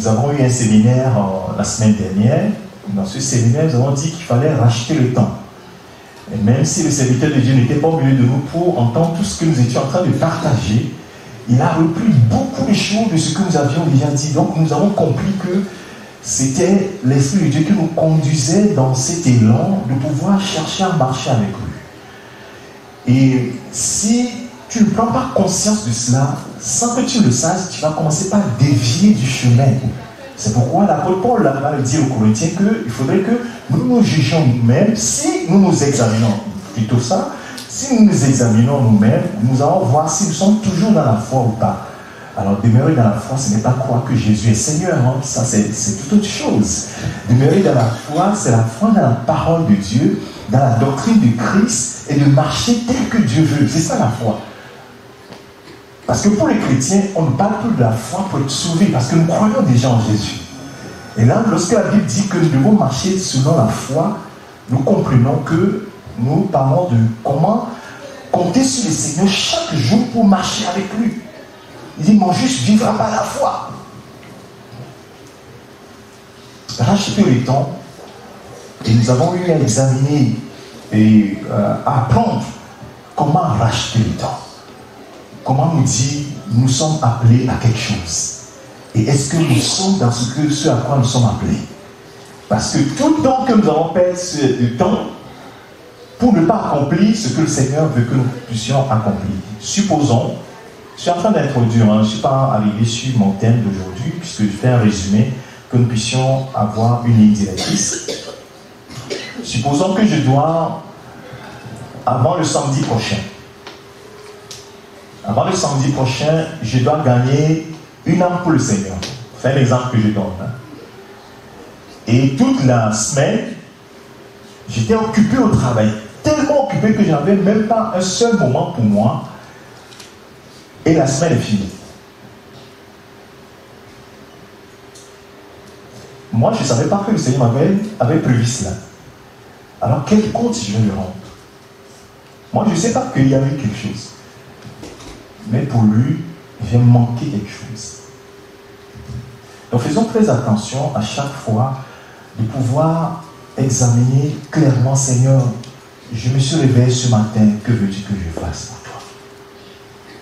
nous avons eu un séminaire la semaine dernière. Dans ce séminaire, nous avons dit qu'il fallait racheter le temps. Et même si le serviteur de Dieu n'était pas au milieu de nous pour entendre tout ce que nous étions en train de partager, il a repris beaucoup de choses de ce que nous avions déjà dit. Donc nous avons compris que c'était l'Esprit de Dieu qui nous conduisait dans cet élan de pouvoir chercher à marcher avec lui. Et si tu ne prends pas conscience de cela, sans que tu le saches, tu vas commencer par dévier du chemin. C'est pourquoi l'apôtre Paul va le dire aux Corinthiens qu'il faudrait que nous nous jugions nous-mêmes. Si nous nous examinons, plutôt ça, si nous nous examinons nous-mêmes, nous allons voir si nous sommes toujours dans la foi ou pas. Alors demeurer dans la foi, ce n'est pas croire que Jésus est Seigneur, hein. Ça c'est toute autre chose. Demeurer dans la foi, c'est la foi dans la parole de Dieu, dans la doctrine de Christ et de marcher tel que Dieu veut. C'est ça la foi. Parce que pour les chrétiens, on ne parle plus de la foi pour être sauvé, parce que nous croyons déjà en Jésus. Et là, lorsque la Bible dit que nous devons marcher selon la foi, nous comprenons que nous parlons de comment compter sur le Seigneur chaque jour pour marcher avec lui. Il dit, mon juste vivra par la foi. Racheter le temps, et nous avons eu à examiner et à apprendre comment racheter le temps. Comment nous dit, nous sommes appelés à quelque chose. Et est-ce que nous sommes dans ce à quoi nous sommes appelés? Parce que tout le temps que nous avons perdu du temps pour ne pas accomplir ce que le Seigneur veut que nous puissions accomplir. Supposons, je suis en train d'introduire, je ne suis pas arrivé sur mon thème d'aujourd'hui, puisque je fais un résumé, que nous puissions avoir une ligne directrice. Supposons que je dois, avant le samedi prochain, je dois gagner une âme pour le Seigneur. C'est un exemple que je donne. Et toute la semaine, j'étais occupé au travail. Tellement occupé que je n'avais même pas un seul moment pour moi. Et la semaine est finie. Moi, je ne savais pas que le Seigneur avait prévu cela. Alors, quel compte je vais lui rendre? Moi, je ne sais pas qu'il y avait quelque chose. Mais pour lui, j'ai manqué quelque chose. Donc faisons très attention à chaque fois de pouvoir examiner clairement, Seigneur, je me suis réveillé ce matin, que veux-tu que je fasse pour toi?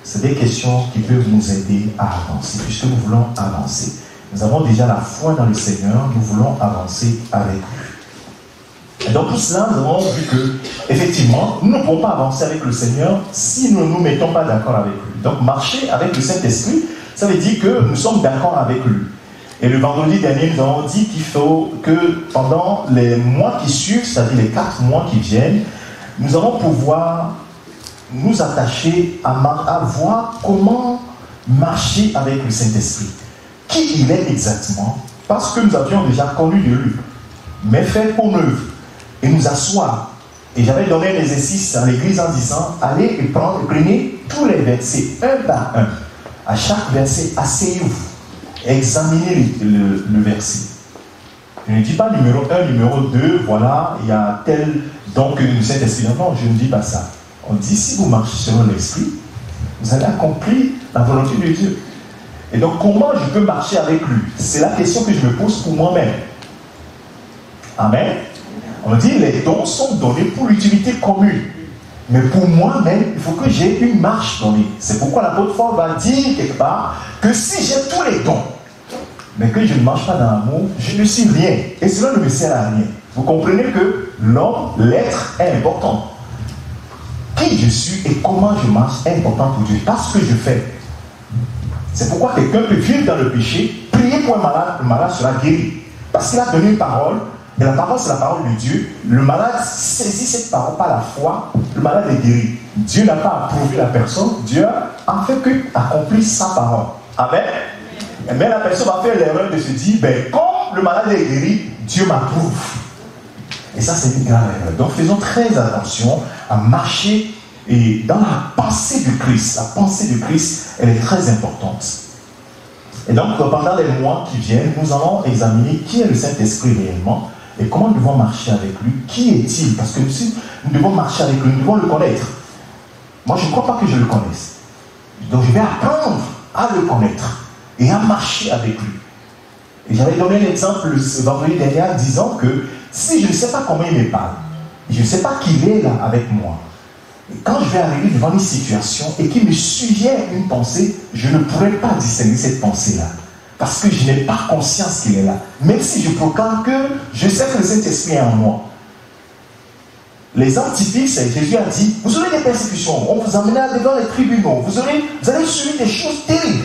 C'est des questions qui peuvent nous aider à avancer, puisque nous voulons avancer. Nous avons déjà la foi dans le Seigneur, nous voulons avancer avec lui. Et donc pour cela, nous avons vu que, effectivement, nous ne pouvons pas avancer avec le Seigneur si nous ne nous mettons pas d'accord avec lui. Donc marcher avec le Saint-Esprit, ça veut dire que nous sommes d'accord avec lui. Et le vendredi dernier, nous avons dit qu'il faut que pendant les mois qui suivent, c'est-à-dire les 4 mois qui viennent, nous allons pouvoir nous attacher à voir comment marcher avec le Saint-Esprit. Qui il est exactement, parce que nous avions déjà connu de lui, mais faire pour œuvre et nous asseoir. Et j'avais donné un exercice à l'église en disant, allez et prenez tous les versets, un par un. À chaque verset, asseyez-vous, examinez le verset. Je ne dis pas numéro 1, numéro 2, voilà, il y a tel, donc le Saint-Esprit. Non, je ne dis pas ça. On dit, si vous marchez selon l'Esprit, vous allez accomplir la volonté de Dieu. Et donc, comment je peux marcher avec lui? C'est la question que je me pose pour moi-même. Amen. On dit, les dons sont donnés pour l'utilité commune. Mais pour moi-même, il faut que j'ai une marche donnée. C'est pourquoi l'apôtre Paul va dire quelque part que si j'ai tous les dons, mais que je ne marche pas dans l'amour, je ne suis rien. Et cela ne me sert à rien. Vous comprenez que l'homme, l'être est important. Qui je suis et comment je marche est important pour Dieu. Parce que je fais. C'est pourquoi quelqu'un peut vivre dans le péché, prier pour un malade, le malade sera guéri. Parce qu'il a donné une parole, et la parole c'est la parole de Dieu. Le malade saisit cette parole par la foi, le malade est guéri. Dieu n'a pas approuvé la personne, Dieu a fait qu'accomplir sa parole. Amen. Mais la personne va faire l'erreur de se dire, comme le malade est guéri, Dieu m'approuve. Et ça c'est une grave erreur. Donc faisons très attention à marcher et dans la pensée de Christ. La pensée de Christ, elle est très importante. Et donc, pendant les mois qui viennent, nous allons examiner qui est le Saint-Esprit réellement et comment nous devons marcher avec lui. Qui est-il? Parce que si nous devons marcher avec lui, nous devons le connaître. Moi, je ne crois pas que je le connaisse. Donc, je vais apprendre à le connaître et à marcher avec lui. Et j'avais donné l'exemple le vendredi dernier en disant que si je ne sais pas comment il me parle, je ne sais pas qu'il est là avec moi, quand je vais arriver devant une situation et qu'il me suggère une pensée, je ne pourrai pas discerner cette pensée-là. Parce que je n'ai pas conscience qu'il est là. Même si je proclame que je sais que le Saint-Esprit est en moi. L'exemple typique, c'est Jésus a dit, vous aurez des persécutions, on vous emmènera devant les tribunaux, vous allez subir des choses terribles.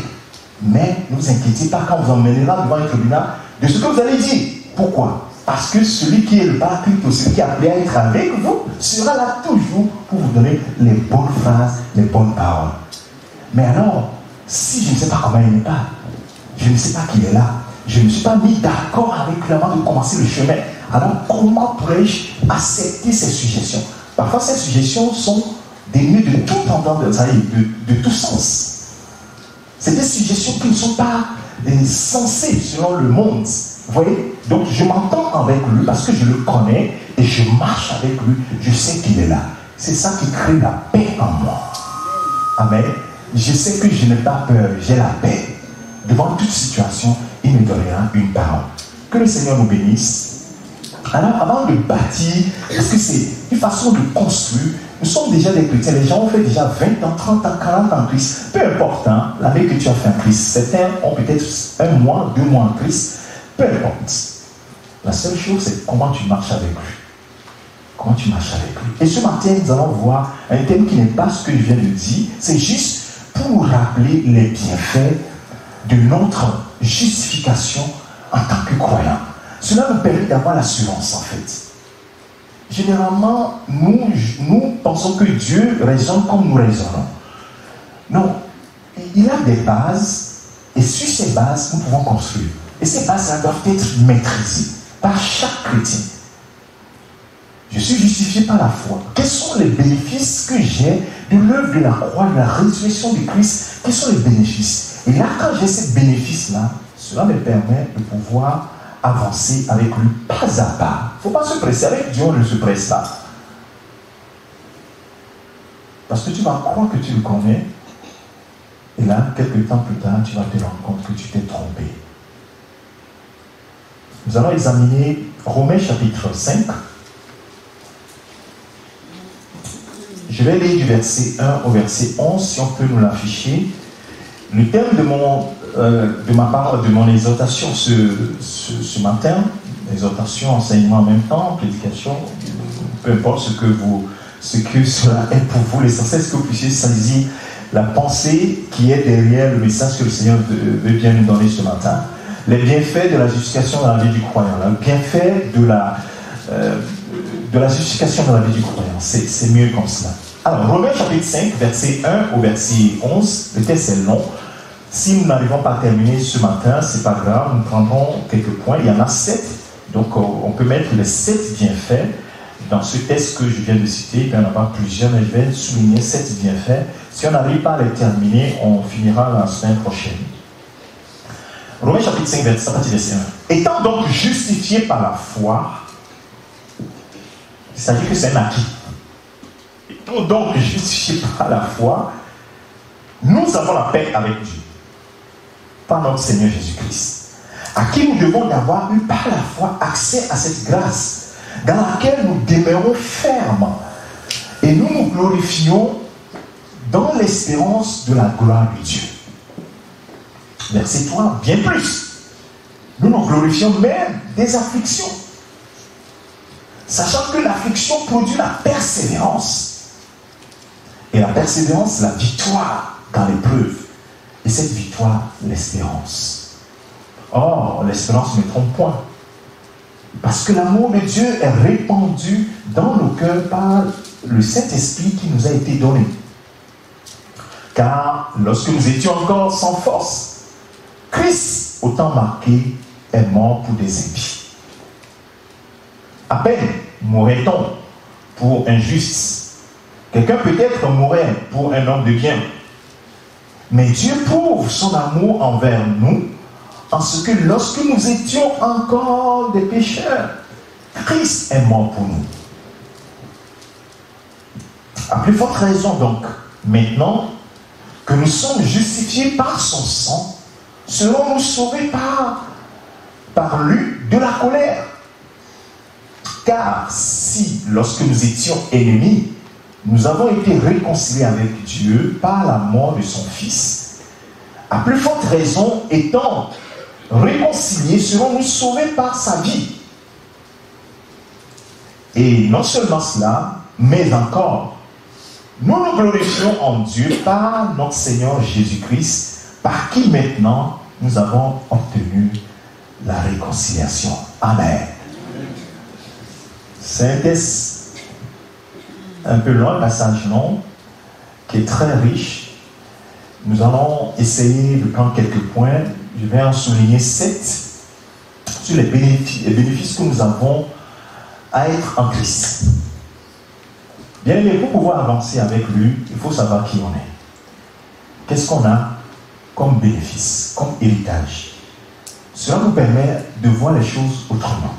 Mais ne vous inquiétez pas quand on vous emmènera devant les tribunaux de ce que vous allez dire. Pourquoi? Parce que celui qui est le Paraclite, celui qui est appelé à être avec vous, sera là toujours pour vous donner les bonnes phrases, les bonnes paroles. Mais alors, si je ne sais pas comment il me parle, je ne sais pas qu'il est là, je ne me suis pas mis d'accord avec lui avant de commencer le chemin, alors comment pourrais-je accepter ces suggestions? Parfois, ces suggestions sont dénuées de tout entendement, de tout sens. C'est des suggestions qui ne sont pas sensées selon le monde. Vous voyez? Donc je m'entends avec lui parce que je le connais et je marche avec lui. Je sais qu'il est là. C'est ça qui crée la paix en moi. Amen. Je sais que je n'ai pas peur, j'ai la paix. Devant toute situation, il me donnera une parole. Que le Seigneur nous bénisse. Alors avant de bâtir, parce que c'est une façon de construire, nous sommes déjà des chrétiens, les gens ont fait déjà 20 ans, 30 ans, 40 ans en Christ. Peu importe hein, l'année que tu as fait en Christ. Certains ont peut-être 1 mois, 2 mois en Christ. Peu importe. La seule chose, c'est comment tu marches avec lui. Comment tu marches avec lui. Et ce matin, nous allons voir un thème qui n'est pas ce que je viens de dire. C'est juste pour nous rappeler les bienfaits de notre justification en tant que croyant. Cela nous permet d'avoir l'assurance en fait. Généralement, nous pensons que Dieu raisonne comme nous raisonnons. Non, il a des bases et sur ces bases, nous pouvons construire. Et ces bases-là doivent être maîtrisées par chaque chrétien. Je suis justifié par la foi. Quels sont les bénéfices que j'ai de l'œuvre de la croix, de la résurrection de Christ? Quels sont les bénéfices? Et là, quand j'ai ces bénéfices-là, cela me permet de pouvoir avancer avec lui pas à pas. Il ne faut pas se presser. Avec Dieu, on ne se presse pas. Parce que tu vas croire que tu le connais. Et là, quelques temps plus tard, tu vas te rendre compte que tu t'es trompé. Nous allons examiner Romains chapitre 5. Je vais lire du verset 1 au verset 11, si on peut nous l'afficher. Le thème de ma parole, de mon exhortation ce matin, exhortation, enseignement en même temps, prédication, peu importe ce que cela est pour vous, l'essentiel, c'est que vous puissiez saisir la pensée qui est derrière le message que le Seigneur veut bien nous donner ce matin. Les bienfaits de la justification dans la vie du croyant, le bienfait de la justification dans la vie du croyant, c'est mieux comme cela. Alors, Romains chapitre 5, verset 1 au verset 11, le texte est long. Si nous n'arrivons pas à terminer ce matin, ce n'est pas grave, nous prendrons quelques points. Il y en a 7, donc on peut mettre les 7 bienfaits dans ce texte que je viens de citer. Il y en a plusieurs, mais je vais souligner 7 bienfaits. Si on n'arrive pas à les terminer, on finira la semaine prochaine. Romains chapitre 5, verset 1. Étant donc justifié par la foi, il s'agit que c'est un acquis. Étant donc justifié par la foi, nous avons la paix avec Dieu. Par notre Seigneur Jésus-Christ, à qui nous devons d'avoir eu par la foi accès à cette grâce, dans laquelle nous demeurons fermes, et nous nous glorifions dans l'espérance de la gloire de Dieu. Verset 3, bien plus. Nous nous glorifions même des afflictions, sachant que l'affliction produit la persévérance. Et la persévérance, la victoire dans l'épreuve. Et cette victoire, l'espérance. Or, l'espérance ne trompe point. Parce que l'amour de Dieu est répandu dans nos cœurs par le Saint-Esprit qui nous a été donné. Car lorsque nous étions encore sans force, Christ, au temps marqué, est mort pour des impies. À peine mourrait-on pour un juste. Quelqu'un peut-être mourrait pour un homme de bien. Mais Dieu prouve son amour envers nous en ce que lorsque nous étions encore des pécheurs, Christ est mort pour nous. À plus forte raison donc, maintenant que nous sommes justifiés par son sang, serons-nous sauvés par par lui de la colère. Car si, lorsque nous étions ennemis, nous avons été réconciliés avec Dieu par la mort de son Fils, à plus forte raison, étant réconciliés, serons-nous sauvés par sa vie. Et non seulement cela, mais encore, nous nous glorifions en Dieu par notre Seigneur Jésus-Christ, par qui maintenant nous avons obtenu la réconciliation. Amen. C'est un texte un peu long, un passage long, qui est très riche. Nous allons essayer de prendre quelques points. Je vais en souligner 7 sur les bénéfices que nous avons à être en Christ. Bien aimé, pour pouvoir avancer avec lui, il faut savoir qui on est. Qu'est-ce qu'on a comme bénéfice, comme héritage? Cela nous permet de voir les choses autrement.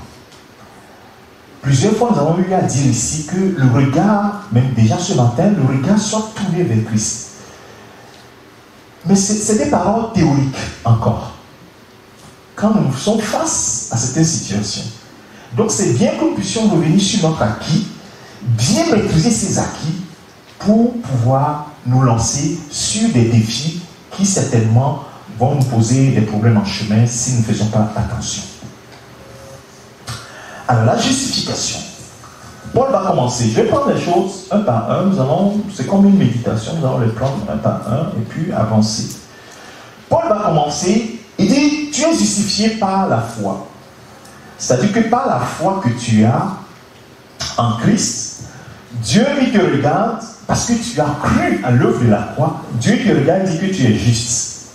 Plusieurs fois, nous avons eu à dire ici que le regard, même déjà ce matin, le regard soit tourné vers Christ. Mais c'est des paroles théoriques encore. Quand nous sommes face à certaines situations. Donc c'est bien que nous puissions revenir sur notre acquis, bien maîtriser ces acquis pour pouvoir nous lancer sur des défis qui certainement vont nous poser des problèmes en chemin si nous ne faisons pas attention. Alors la justification. Paul va commencer. Je vais prendre les choses un par un. C'est comme une méditation, nous allons les prendre un par un et puis avancer. Paul va commencer. Il dit, tu es justifié par la foi. C'est-à-dire que par la foi que tu as en Christ, Dieu il te regarde parce que tu as cru à l'œuvre de la croix. Dieu te regarde et dit que tu es juste.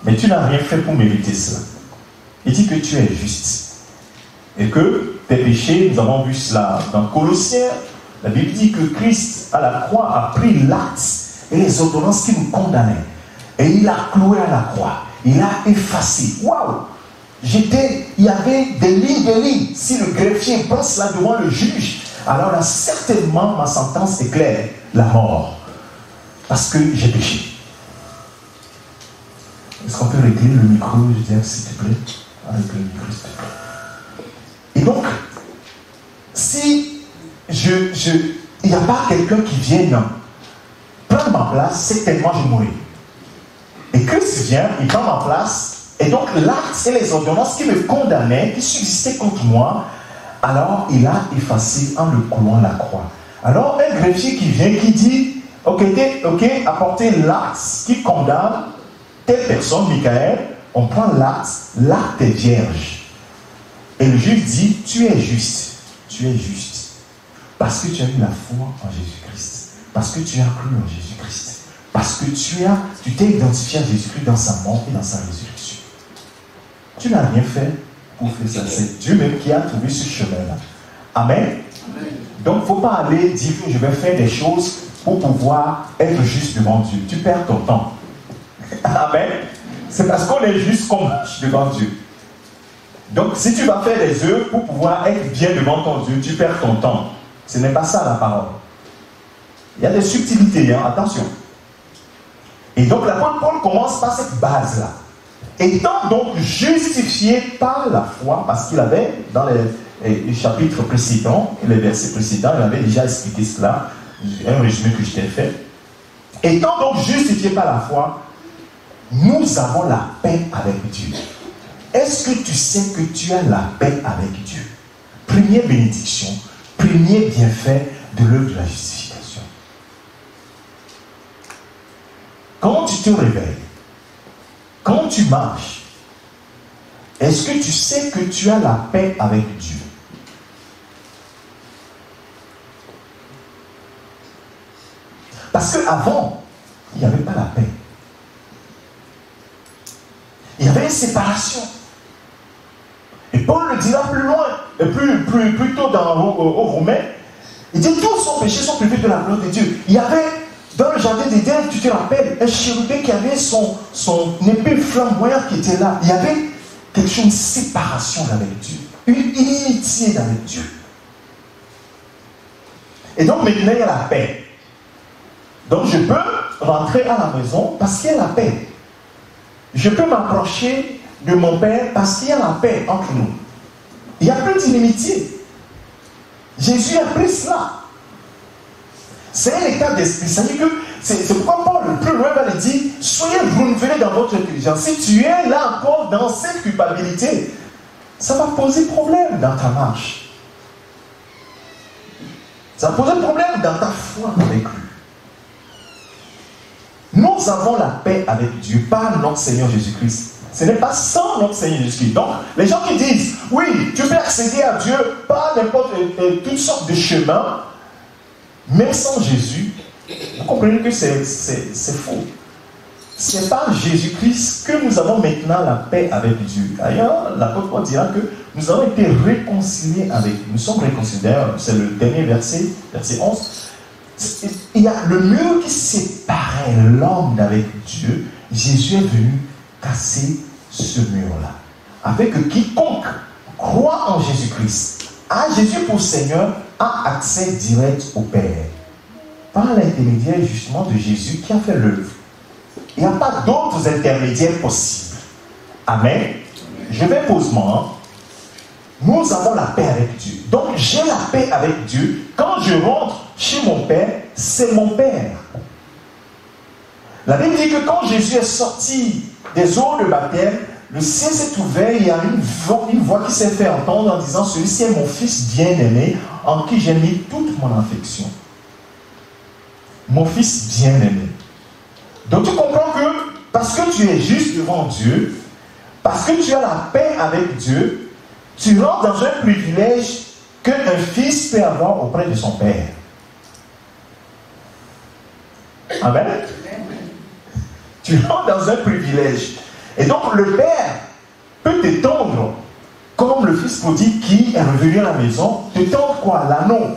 Mais tu n'as rien fait pour mériter cela. Il dit que tu es juste. Et que tes péchés, nous avons vu cela dans Colossiens, la Bible dit que Christ à la croix a pris l'acte et les ordonnances qui nous condamnaient. Et il a cloué à la croix. Il a effacé. Waouh! Il y avait des lignes. Si le greffier passe là devant le juge, alors là, certainement, ma sentence est claire, la mort. Parce que j'ai péché. Est-ce qu'on peut régler le micro, je dis, s'il te plaît? Régler le micro, s'il te plaît. Et donc, si il n'y a pas quelqu'un qui vienne prendre ma place, certainement je mourrai. Et Christ vient, il prend ma place, et donc l'acte et les ordonnances qui me condamnaient, qui subsistaient contre moi, alors il a effacé en le clouant la croix. Alors un greffier qui vient, qui dit, ok, apportez l'acte qui condamne telle personne, Michael, on prend l'acte est vierge. Et le juge dit, tu es juste, parce que tu as eu la foi en Jésus-Christ, parce que tu as cru en Jésus-Christ, parce que tu t'es identifié à Jésus-Christ dans sa mort et dans sa résurrection. Tu n'as rien fait pour faire ça, c'est Dieu même qui a trouvé ce chemin-là. Amen. Donc il ne faut pas aller dire que je vais faire des choses pour pouvoir être juste devant Dieu. Tu perds ton temps. Amen. C'est parce qu'on est juste qu'on marche devant Dieu. Donc, si tu vas faire des œuvres pour pouvoir être bien devant ton Dieu, tu perds ton temps. Ce n'est pas ça la parole. Il y a des subtilités, hein, attention. Et donc, l'apôtre Paul commence par cette base-là. Étant donc justifié par la foi, parce qu'il avait, dans les chapitres précédents, les versets précédents, il avait déjà expliqué cela, un résumé que je t'ai fait. Étant donc justifié par la foi, nous avons la paix avec Dieu. Est-ce que tu sais que tu as la paix avec Dieu? Première bénédiction, premier bienfait de l'œuvre de la justification. Quand tu te réveilles, quand tu marches, est-ce que tu sais que tu as la paix avec Dieu? Parce qu'avant, il n'y avait pas la paix. Il y avait une séparation. Et Paul le dira plus loin, et plus tôt aux Romains, il dit tous son péché sont privés de la gloire de Dieu. Il y avait dans le jardin d'Éden, tu te rappelles, un chérubin qui avait son épée flamboyante qui était là. Il y avait quelque chose, une séparation avec Dieu, une inimitié avec Dieu. Et donc maintenant il y a la paix. Donc je peux rentrer à la maison parce qu'il y a la paix. Je peux m'approcher de mon Père parce qu'il y a la paix entre nous. Il n'y a plus d'inimitié. Jésus a pris cela. C'est un état d'esprit. C'est pourquoi Paul, plus loin, va le dire, soyez renouvelés dans votre intelligence. Si tu es là encore dans cette culpabilité, ça va poser problème dans ta marche. Ça va poser problème dans ta foi avec lui. Nous avons la paix avec Dieu par notre Seigneur Jésus-Christ. Ce n'est pas sans notre Seigneur Jésus-Christ. Donc, les gens qui disent, oui, tu peux accéder à Dieu par n'importe toutes sortes de chemins, même sans Jésus, vous comprenez que c'est faux. Ce n'est pas Jésus-Christ que nous avons maintenant la paix avec Dieu. D'ailleurs, l'apôtre Paul dira que nous avons été réconciliés avec lui. Nous sommes réconciliés. D'ailleurs, c'est le dernier verset, verset 11. Il y a le mur qui séparait l'homme d'avec Dieu. Jésus est venu casser ce mur-là. Avec quiconque croit en Jésus-Christ, a Jésus pour Seigneur, a accès direct au Père. Par l'intermédiaire justement de Jésus qui a fait l'œuvre. Il n'y a pas d'autres intermédiaires possibles. Amen. Je vais posément. Nous avons la paix avec Dieu. Donc j'ai la paix avec Dieu. Quand je rentre chez mon Père, c'est mon Père. La Bible dit que quand Jésus est sorti des eaux de baptême, le ciel s'est ouvert, il y a une voix qui s'est fait entendre en disant, celui-ci est mon fils bien-aimé, en qui j'ai mis toute mon affection. Mon fils bien-aimé. Donc tu comprends que parce que tu es juste devant Dieu, parce que tu as la paix avec Dieu, tu rentres dans un privilège qu'un fils peut avoir auprès de son père. Amen. Tu rentres dans un privilège. Et donc le père peut t'étendre comme le fils prodigue qui est revenu à la maison, t'étendre quoi? L'anneau.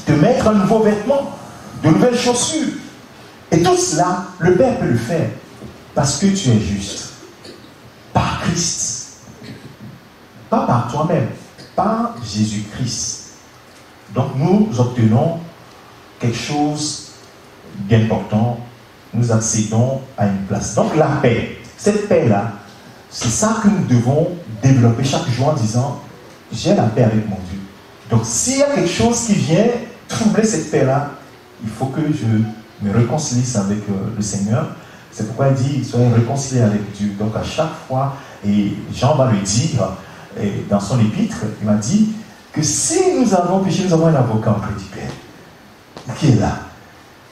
Te mettre un nouveau vêtement, de nouvelles chaussures. Et tout cela, le Père peut le faire parce que tu es juste. Par Christ. Pas par toi-même. Par Jésus-Christ. Donc nous obtenons quelque chose d'important. Nous accédons à une place. Donc la paix. Cette paix-là, c'est ça que nous devons développer chaque jour en disant, j'ai la paix avec mon Dieu. Donc s'il y a quelque chose qui vient troubler cette paix-là, il faut que je me réconcilie avec le Seigneur. C'est pourquoi il dit, soyez réconciliés avec Dieu. Donc à chaque fois, et Jean va le dire dans son épître, il m'a dit que si nous avons péché, nous avons un avocat auprès du Père qui est là.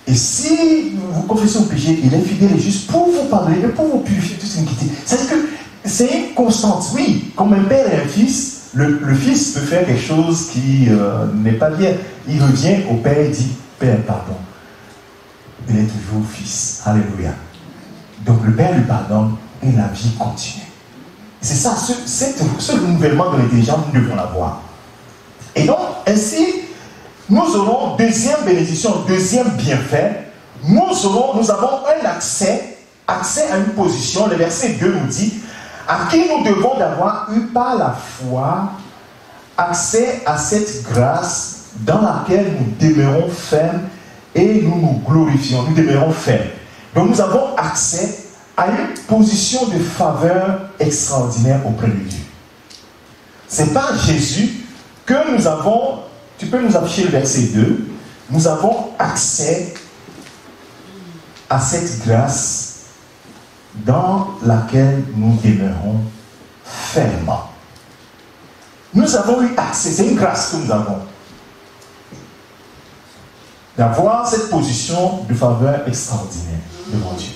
Et si vous confessez vos péchés, il est fidèle et juste pour vous pardonner et pour vous purifier de toute iniquité. C'est-à-dire que c'est une constante. Oui, comme un père et un fils, le fils peut faire quelque chose qui n'est pas bien. Il revient au père et dit, Père, pardon. Il est toujours fils. Alléluia. Donc le père lui pardonne et la vie continue. C'est ça, ce renouvellement de l'intelligence, nous devons l'avoir. Et donc, ainsi, nous aurons deuxième bénédiction, deuxième bienfait. Nous avons un accès à une position. Le verset 2 nous dit, à qui nous devons d'avoir eu par la foi accès à cette grâce dans laquelle nous demeurons fermes et nous nous glorifions, nous demeurons fermes. Donc nous avons accès à une position de faveur extraordinaire auprès de Dieu. C'est par Jésus que nous avons, tu peux nous afficher le verset 2, nous avons accès à cette grâce dans laquelle nous demeurons fermement. Nous avons eu accès, c'est une grâce que nous avons, d'avoir cette position de faveur extraordinaire devant Dieu.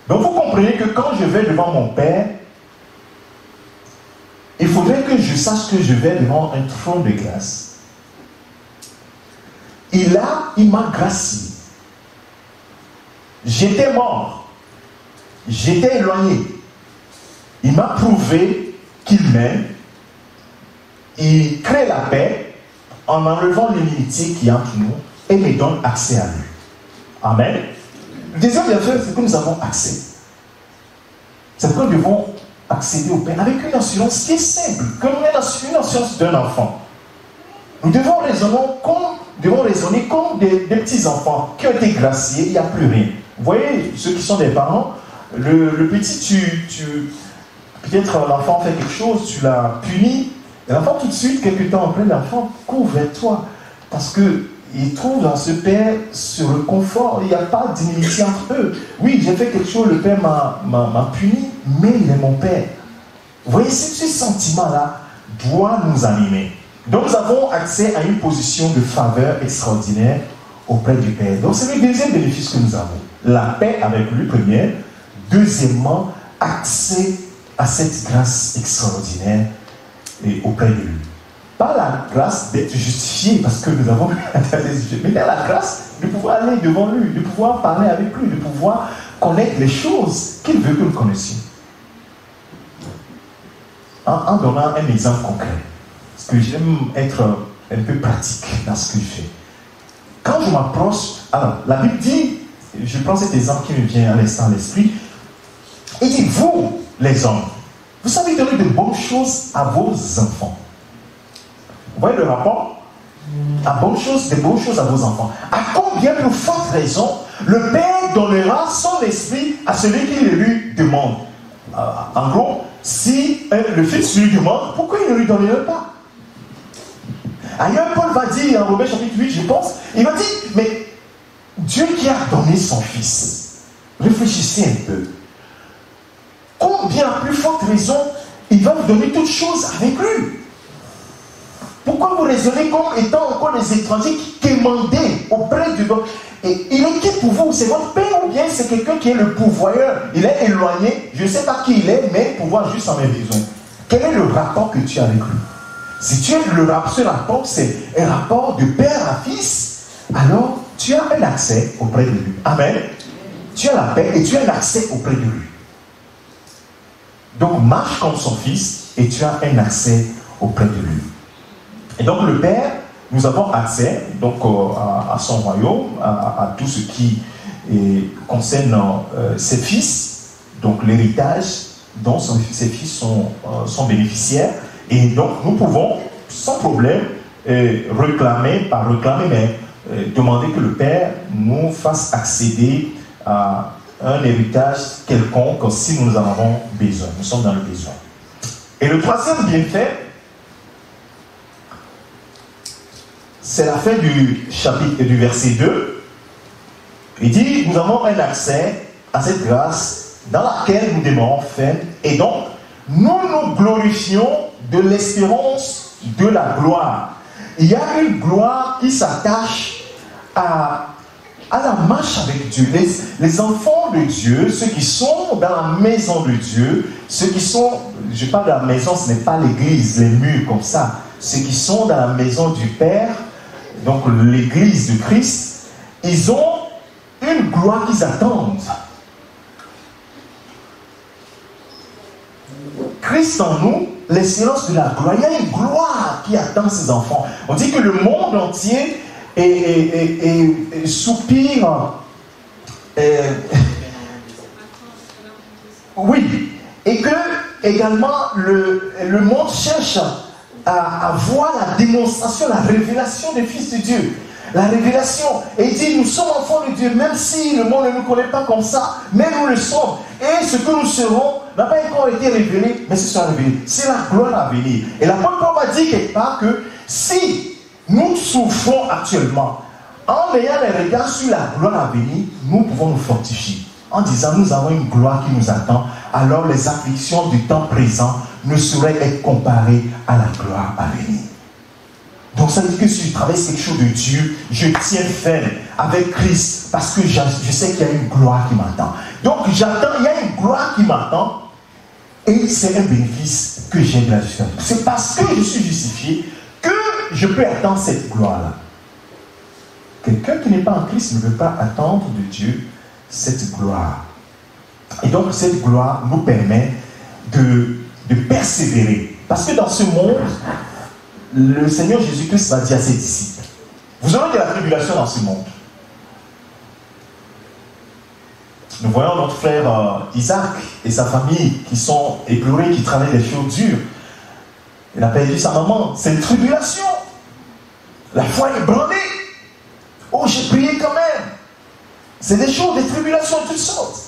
Donc vous comprenez que quand je vais devant mon Père, il faudrait que je sache que je vais devant un trône de grâce. Et là, il m'a gracié. J'étais mort. J'étais éloigné. Il m'a prouvé qu'il m'aime. Il crée la paix en enlevant l'unité qui est entre nous et me donne accès à lui. Amen. Le deuxième bienfait, c'est que nous avons accès. C'est que nous devons accéder au Père avec une assurance qui est simple, comme une assurance d'un enfant. Nous devons raisonner comme des petits enfants qui ont été graciés, il n'y a plus rien. Vous voyez, ceux qui sont des parents, Le petit, peut-être l'enfant fait quelque chose, tu l'as puni, et l'enfant tout de suite, quelques temps après, l'enfant court vers toi. Parce qu'il trouve dans ce père, sur le confort, il n'y a pas d'inimitié entre eux. Oui, j'ai fait quelque chose, le père m'a puni, mais il est mon père. Vous voyez, ce sentiment-là doit nous animer. Donc nous avons accès à une position de faveur extraordinaire auprès du Père. Donc c'est le deuxième bénéfice que nous avons. La paix avec lui, première. Deuxièmement, accès à cette grâce extraordinaire et auprès de lui. Pas la grâce d'être justifié, parce que nous avons mais la grâce de pouvoir aller devant lui, de pouvoir parler avec lui, de pouvoir connaître les choses qu'il veut que nous connaissions. En donnant un exemple concret, parce que j'aime être un peu pratique dans ce que je fais. Quand je m'approche, alors la Bible dit, je prends cet exemple qui me vient à l'instant à l'esprit, il dit, vous, les hommes, vous savez donner de bonnes choses à vos enfants. Vous voyez le rapport? De bonnes choses à vos enfants. À combien plus forte raison le Père donnera son esprit à celui qui le lui demande? En gros, si le Fils lui demande, pourquoi il ne lui donnerait pas? Ailleurs, Paul va dire, en Romains chapitre 8, je pense, il va dire, mais Dieu qui a donné son Fils, réfléchissez un peu. Combien plus forte raison il va vous donner toutes choses avec lui? Pourquoi vous raisonnez comme étant encore des étrangers qui quémandaient auprès du Dieu? Et il est qui pour vous? C'est votre père ou bien c'est quelqu'un qui est le pourvoyeur? Il est éloigné, je ne sais pas qui il est, mais pourvoit juste en mes besoins. Quel est le rapport que tu as avec lui? Si tu as ce rapport, c'est un rapport de père à fils, alors tu as un accès auprès de lui. Amen. Tu as la paix et tu as un accès auprès de lui. Donc marche comme son fils et tu as un accès auprès de lui. Et donc le Père, nous avons accès donc, à son royaume, à tout ce qui concerne ses fils, donc l'héritage dont ses fils sont bénéficiaires. Et donc nous pouvons sans problème réclamer, mais demander que le Père nous fasse accéder à un héritage quelconque si nous en avons besoin. Nous sommes dans le besoin. Et le troisième bienfait, c'est la fin du chapitre et du verset 2. Il dit, nous avons un accès à cette grâce dans laquelle nous demeurons fermes et donc nous nous glorifions de l'espérance de la gloire. Il y a une gloire qui s'attache à la marche avec Dieu. Les enfants de Dieu, ceux qui sont dans la maison de Dieu, ceux qui sont, je parle de la maison, ce n'est pas l'église, les murs comme ça, ceux qui sont dans la maison du Père, donc l'église de Christ, ils ont une gloire qu'ils attendent. Christ en nous, l'espérance de la gloire. Il y a une gloire qui attend ses enfants. On dit que le monde entier soupire. Oui. Et que également le monde cherche à voir la démonstration, la révélation des fils de Dieu. La révélation. Et il dit, nous sommes enfants de Dieu, même si le monde ne nous connaît pas comme ça, mais nous le sommes. Et ce que nous serons n'a pas encore été révélé, mais ce sera révélé. C'est la gloire à venir. Et l'apôtre Paul va dire quelque part que si nous souffrons actuellement, en ayant les regards sur la gloire à venir, nous pouvons nous fortifier. En disant, nous avons une gloire qui nous attend, alors les afflictions du temps présent ne sauraient être comparées à la gloire à venir. Donc ça veut dire que si je traverse quelque chose de Dieu, je tiens ferme avec Christ parce que je sais qu'il y a une gloire qui m'attend. Donc j'attends, il y a une gloire qui m'attend et c'est un bénéfice que j'ai de la justification. C'est parce que je suis justifié que je peux attendre cette gloire-là. Quelqu'un qui n'est pas en Christ ne peut pas attendre de Dieu cette gloire. Et donc cette gloire nous permet de persévérer. Parce que dans ce monde, le Seigneur Jésus-Christ va dire à ses disciples, vous aurez de la tribulation dans ce monde. Nous voyons notre frère Isaac et sa famille qui sont éplorés, qui travaillent des choses dures. Il a perdu sa maman. C'est une tribulation. La foi est brûlée. Oh, j'ai prié quand même. C'est des choses, des tribulations de toutes sortes.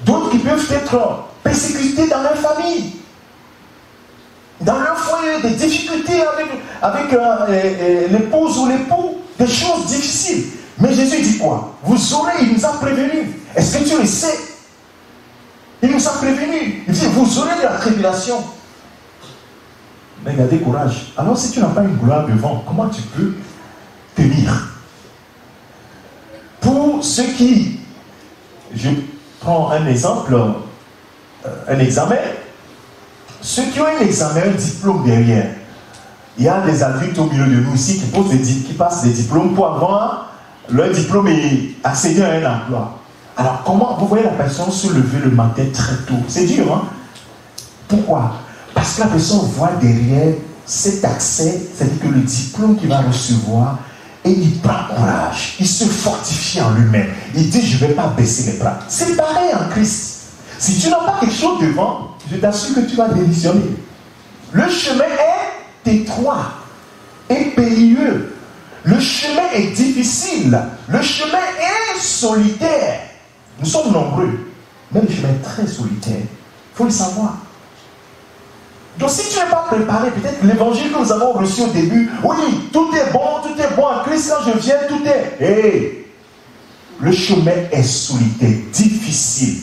D'autres qui peuvent être persécutés dans leur famille, dans leur foyer, des difficultés avec l'épouse ou l'époux, des choses difficiles. Mais Jésus dit quoi? Vous aurez, il nous a prévenus. Est-ce que tu le sais? Il nous a prévenus. Il dit, vous aurez de la tribulation. Mais gardez courage. Alors si tu n'as pas une gloire devant, comment tu peux tenir? Pour ceux qui, je prends un exemple, un examen, ceux qui ont un examen, un diplôme derrière, il y a des adultes au milieu de nous ici qui passent des diplômes pour avoir leur diplôme et accéder à un emploi. Alors comment vous voyez la personne se lever le matin très tôt? C'est dur, hein? Pourquoi? Parce que la personne voit derrière cet accès, c'est-à-dire que le diplôme qu'il va recevoir, et il prend courage, il se fortifie en lui-même. Il dit, je ne vais pas baisser les bras. C'est pareil en Christ. Si tu n'as pas quelque chose devant, je t'assure que tu vas démissionner. Le chemin est étroit et périlleux. Le chemin est difficile. Le chemin est solitaire. Nous sommes nombreux, mais le chemin est très solitaire. Il faut le savoir. Donc si tu n'es pas préparé, peut-être l'évangile que nous avons reçu au début, oui, tout est bon en Christ, quand je viens, tout est... Hey, le chemin est solitaire, difficile.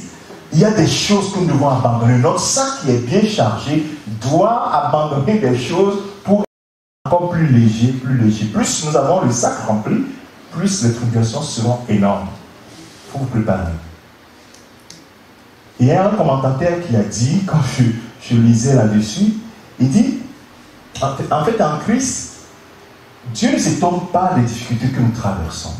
Il y a des choses que nous devons abandonner. Notre sac qui est bien chargé doit abandonner des choses pour être encore plus léger, plus léger. Plus nous avons le sac rempli, plus les tribulations seront énormes. Il faut vous préparer. Il y a un commentateur qui a dit, quand je lisais là-dessus, il dit, en fait, en Christ, Dieu ne s'étonne pas des difficultés que nous traversons.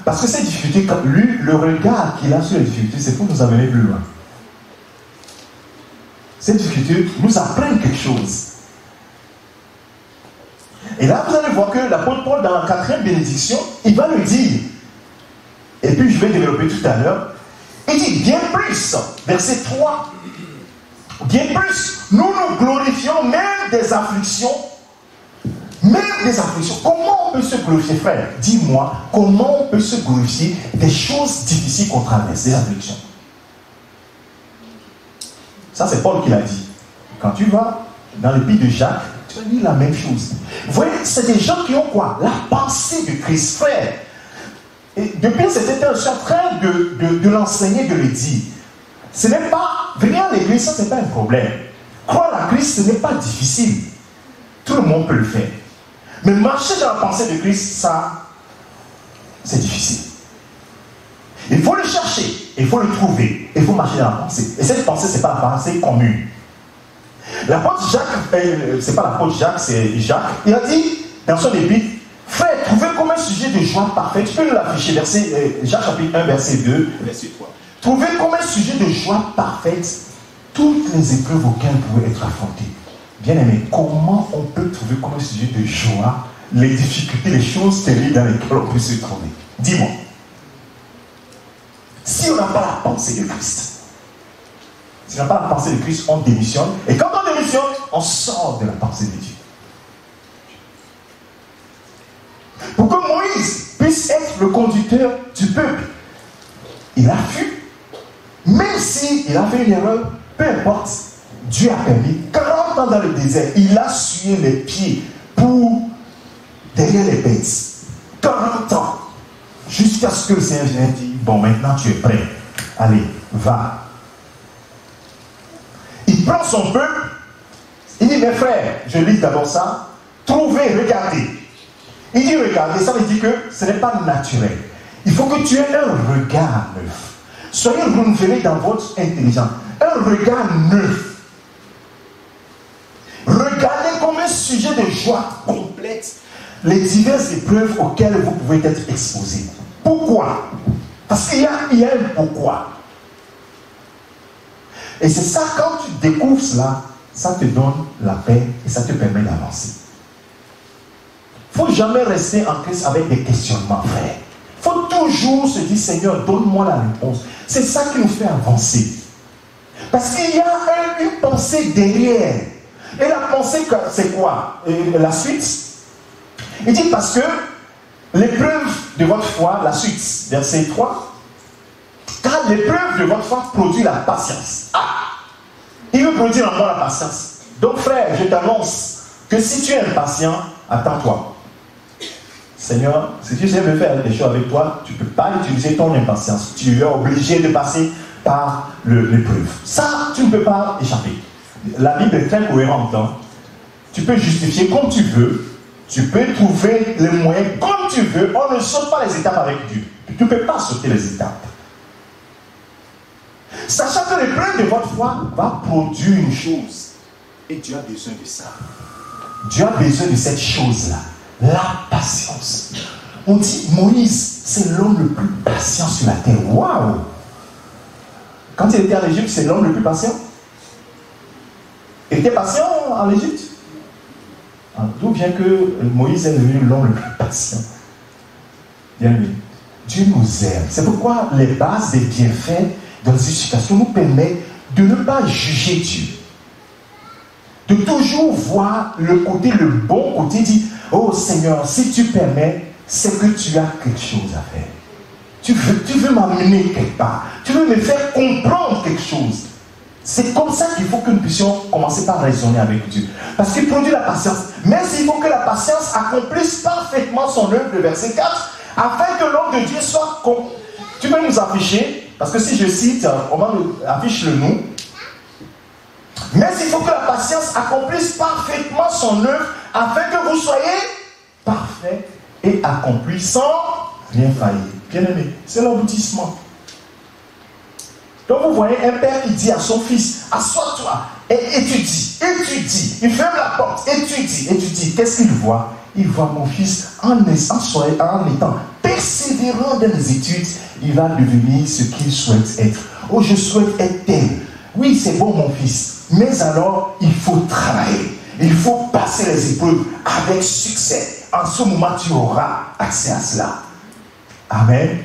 Parce que ces difficultés, lui, le regard qu'il a sur les difficultés, c'est pour nous amener plus loin. Ces difficultés nous apprennent quelque chose. Et là, vous allez voir que l'apôtre Paul, dans la 4e bénédiction, il va le dire. Et puis, je vais développer tout à l'heure. Il dit, bien plus, verset 3, bien plus, nous nous glorifions même des afflictions. Même des afflictions. Comment on peut se glorifier, frère? Dis-moi, comment on peut se glorifier des choses difficiles qu'on traverse, des afflictions? Ça, c'est Paul qui l'a dit. Quand tu vas dans l'épître de Jacques, tu vas lire la même chose. Vous voyez, c'est des gens qui ont quoi? La pensée de Christ, frère. Et depuis cet temps, je suis en train de l'enseigner, de le dire. Ce n'est pas, venir à l'église, ça, ce n'est pas un problème. Croire à Christ, ce n'est pas difficile. Tout le monde peut le faire. Mais marcher dans la pensée de Christ, ça, c'est difficile. Il faut le chercher, il faut le trouver, il faut marcher dans la pensée. Et cette pensée, ce n'est pas la pensée commune. L'apôtre Jacques, c'est pas l'apôtre Jacques, c'est Jacques, il a dit dans son épître, frère, trouvez comme un sujet de joie parfait. Tu peux nous l'afficher, Jacques chapitre 1, verset 2, verset 3. Trouvez comme un sujet de joie parfaite toutes les épreuves auxquelles vous pouvez être affrontés. Bien-aimé, comment on peut trouver comme un sujet de joie les difficultés, les choses terribles dans lesquelles on peut se trouver? Dis-moi. Si on n'a pas la pensée de Christ, si on n'a pas la pensée de Christ, on démissionne. Et quand on démissionne, on sort de la pensée de Dieu. Pour que Moïse puisse être le conducteur du peuple, il a fui. Même s'il a fait une erreur, peu importe, Dieu a permis. 40 ans dans le désert, il a sué les pieds pour derrière les bêtes. 40 ans. Jusqu'à ce que le Seigneur vienne dire, bon, maintenant tu es prêt. Allez, va. Il prend son peuple. Il dit, mes frères, je lis d'abord ça. Trouvez, regardez. Il dit, regardez, ça veut dire que ce n'est pas naturel. Il faut que tu aies un regard neuf. Soyez renouvelés dans votre intelligence. Un regard neuf. Regardez comme un sujet de joie complète les diverses épreuves auxquelles vous pouvez être exposés. Pourquoi? Parce qu'il y a un pourquoi. Et c'est ça, quand tu découvres cela, ça te donne la paix et ça te permet d'avancer. Il ne faut jamais rester en Christ avec des questionnements, frère. Il faut toujours se dire, Seigneur, donne-moi la réponse. C'est ça qui nous fait avancer. Parce qu'il y a une pensée derrière. Et la pensée, c'est quoi? La suite. Il dit parce que l'épreuve de votre foi, la suite, verset 3, Car l'épreuve de votre foi produit la patience. Il veut produire en moi la patience. Donc frère, je t'annonce que si tu es impatient, attends-toi. Seigneur, si tu sais me faire des choses avec toi, tu ne peux pas utiliser ton impatience. Tu es obligé de passer par l'épreuve. Ça, tu ne peux pas échapper. La Bible est très cohérente. Hein? Tu peux justifier comme tu veux. Tu peux trouver les moyens comme tu veux. On ne saute pas les étapes avec Dieu. Tu ne peux pas sauter les étapes. Sachant que l'épreuve de votre foi va produire une chose. Et tu as besoin de ça. Dieu a besoin de cette chose-là. La patience. On dit Moïse, c'est l'homme le plus patient sur la terre. Waouh! Quand il était en Égypte, c'est l'homme le plus patient. Il était patient en Égypte. D'où vient que Moïse est devenu l'homme le plus patient? Bien aimé, Dieu nous aime. C'est pourquoi les bases des bienfaits dans une situation nous permettent de ne pas juger Dieu. De toujours voir le bon côté, dire, oh Seigneur, si tu permets, c'est que tu as quelque chose à faire. Tu veux m'amener quelque part. Tu veux me faire comprendre quelque chose. C'est comme ça qu'il faut que nous puissions commencer par raisonner avec Dieu. Parce qu'il produit la patience. Mais il faut que la patience accomplisse parfaitement son œuvre, le verset 4, afin que l'homme de Dieu soit... Tu peux nous afficher, parce que si je cite, on va nous afficher le nom. Mais il faut que la patience accomplisse parfaitement son œuvre, afin que vous soyez parfaits et accomplis sans rien faillir. Bien aimé, c'est l'aboutissement. Donc vous voyez un père qui dit à son fils, assois-toi et étudie. Il ferme la porte, étudie. Qu'est-ce qu'il voit? Il voit mon fils en étant persévérant dans les études, il va devenir ce qu'il souhaite être. Oh, je souhaite être tel. Oui, c'est bon mon fils, mais alors il faut travailler. Il faut passer les épreuves avec succès. En ce moment, tu auras accès à cela. Amen.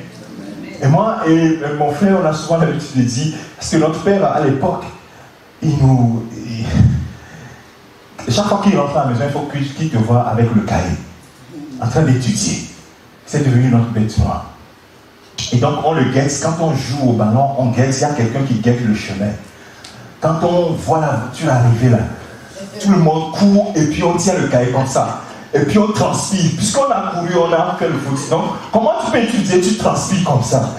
Et moi et mon frère, on a souvent l'habitude de dire, parce que notre père, à l'époque, chaque fois qu'il rentre à la maison, il faut qu'il te voie avec le cahier, en train d'étudier. C'est devenu notre bête noire. Et donc, on le guette. Quand on joue au ballon, on guette. Il y a quelqu'un qui guette le chemin. Quand on voit la voiture arriver là, tout le monde court et puis on tient le cahier comme ça. Et puis on transpire. Puisqu'on a couru, on a fait le foot. Donc, comment tu peux étudier? Tu transpires comme ça.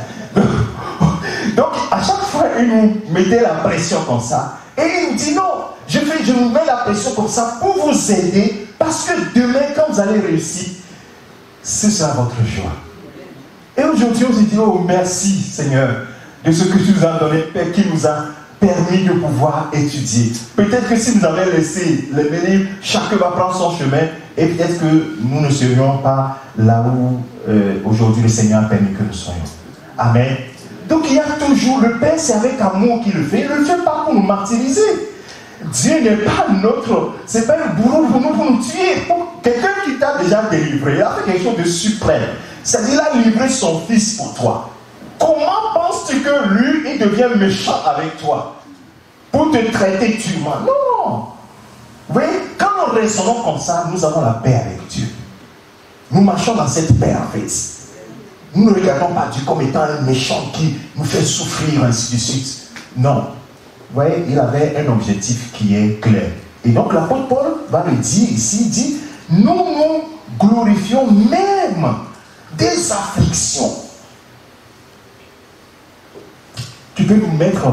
Donc, à chaque fois, il nous mettait la pression comme ça. Et il nous dit non, je vous mets la pression comme ça pour vous aider. Parce que demain, quand vous allez réussir, ce sera votre joie. Et aujourd'hui, on se dit, oh merci Seigneur, de ce que tu nous as donné, Père, qui nous a permis de pouvoir étudier. Peut-être que si nous avions laissé les livres, chacun va prendre son chemin, et peut-être que nous ne serions pas là où aujourd'hui le Seigneur a permis que nous soyons. Amen. Donc il y a toujours, le Père, c'est avec amour qu'il le fait. Il ne le fait pas pour nous martyriser. Dieu n'est pas notre, c'est pas un bourreau pour nous tuer. Quelqu'un qui t'a déjà délivré, il a fait quelque chose de suprême. C'est-à-dire, il a livré son fils pour toi. Comment penses-tu que lui, il devient méchant avec toi pour te traiter durement? Non. Vous voyez, quand nous raisonnons comme ça, nous avons la paix avec Dieu. Nous marchons dans cette paix en fait. Nous ne regardons pas Dieu comme étant un méchant qui nous fait souffrir, ainsi de suite. Non. Vous voyez, il avait un objectif qui est clair. Et donc l'apôtre Paul va le dire ici, il dit, nous nous glorifions même des afflictions. Tu peux nous mettre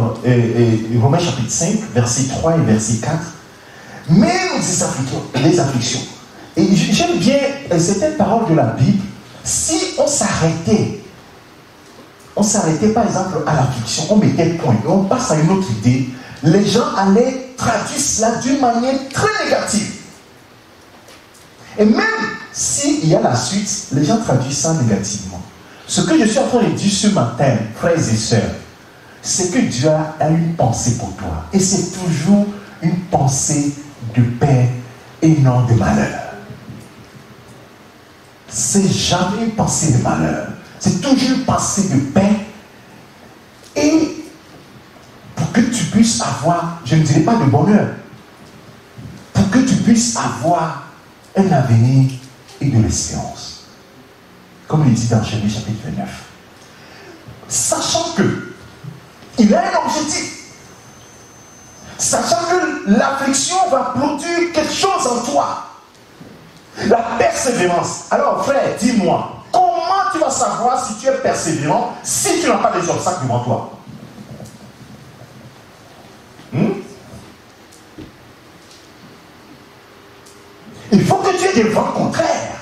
Romains chapitre 5, verset 3 et verset 4. Même des afflictions. Et j'aime bien certaines paroles de la Bible. Si on s'arrêtait par exemple à l'affliction, on mettait point, et on passe à une autre idée, les gens allaient traduire cela d'une manière très négative. Et même s'il y a la suite, les gens traduisent ça négativement. Ce que je suis en train de dire ce matin, frères et sœurs, c'est que Dieu a une pensée pour toi. Et c'est toujours une pensée de paix et non de malheur. C'est jamais une pensée de malheur. C'est toujours une pensée de paix. Et pour que tu puisses avoir, je ne dirais pas de bonheur, pour que tu puisses avoir un avenir et de l'espérance. Comme il dit dans Jérémie chapitre 29. Sachant que Il a un objectif. Sachant que l'affliction va produire quelque chose en toi. La persévérance. Alors frère, dis-moi, comment tu vas savoir si tu es persévérant si tu n'as pas des obstacles devant toi? Il faut que tu aies des vents contraires